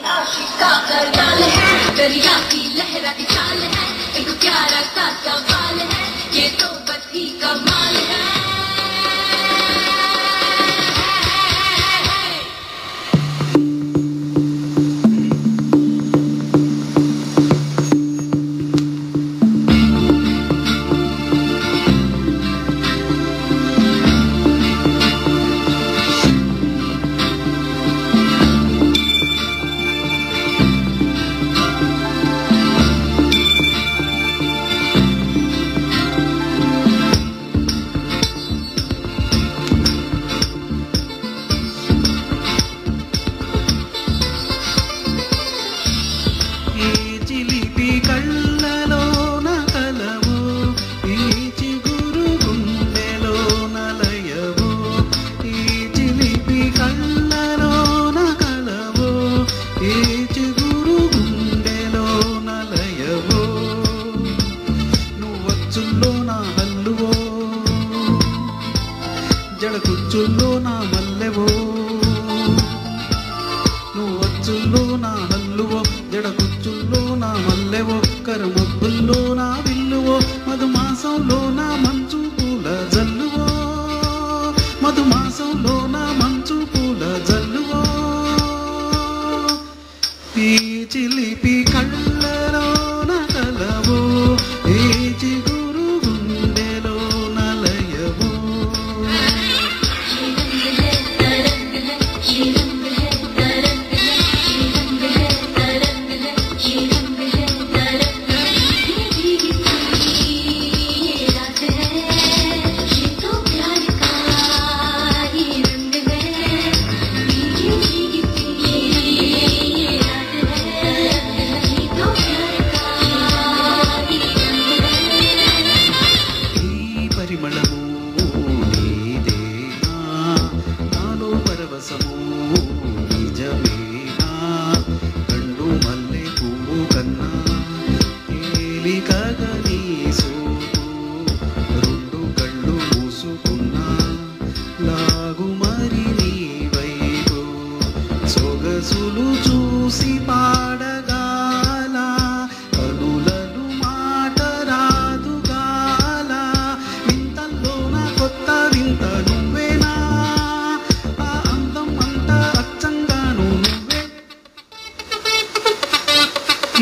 आशिका करताल है, दरिया की लहरा की चाल है, एक प्यारा सा सवाल है, ये तो बस ही कमाल है। జడ కుచ్చుల్లో నా మల్లెవో నువ్వు వచ్చుల్లో నా హల్లువో జడ కుచ్చుల్లో నా మల్లెవో కరమబ్బుల్లో నా విల్లువో మధుమాసంలో నా మంచు పూల జల్లువో మధుమాసంలో నా మంచు పూల జల్లువో ఈ చిలిపి కళ్ళలో నా కలవో ఈ చిగురు గుండెలో నలయవో సొగసులు చూసి పాడగాల కనులలు మాట రాదుగాల వింతల్లోన కొత్త వింత నువ్వేనా ఆ అందం అంతా అచ్చంగాను నువ్వే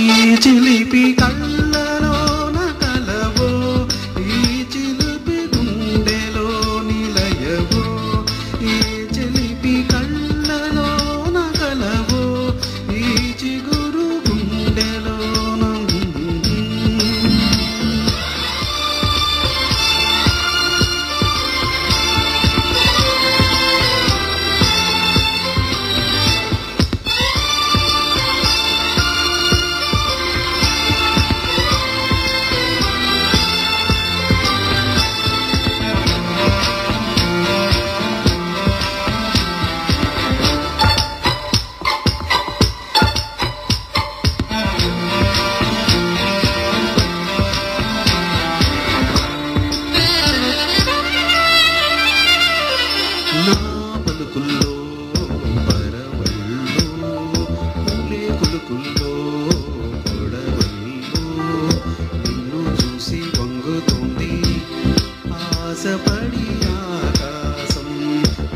ఈ చిలిపి కళ్ళలో నా కలవో ఈ చిలిపి గుండెలో నిలయవో ఈ చిలిపి కళ్ళలో నా పలుకుల్లో పరవళ్ళు పూలే కులుకుల్లో పొడవళ్ళు నిన్ను చూసి వంగుతుంది ఆశపడి ఆకాశం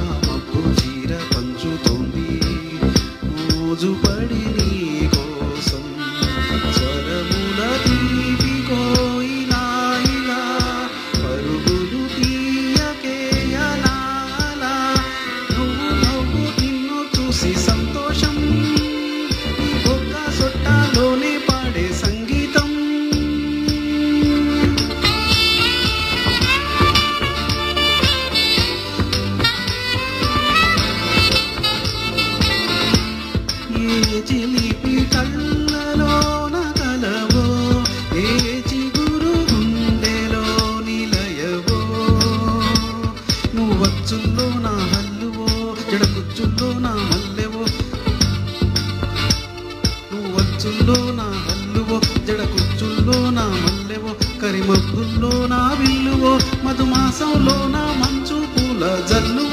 ఆ మబ్బు చీర పంచుతోంది మోజుపడి నీ కోసం స్వరముల తీపి కోయిలా ఇలా పరుగులు తీయకేయలా సంతోషం ఒక్క సొట్టలోనే పాడే సంగీతం ఏ చిలిపి కళ్ళలో నా కలవో ఏ చిగురు గుండెలో నిలయవో నువ్వు వచ్చుల్లో నా హల్లువో జడ కుచ్చుల్లో నా మల్లెవో నువ్వు వచ్చుల్లో నా హల్లువో జడ కుచ్చుల్లో నా మల్లెవో కరిమబ్బుల్లో నా విల్లువో మధుమాసంలో నా మంచు పూల జల్లువో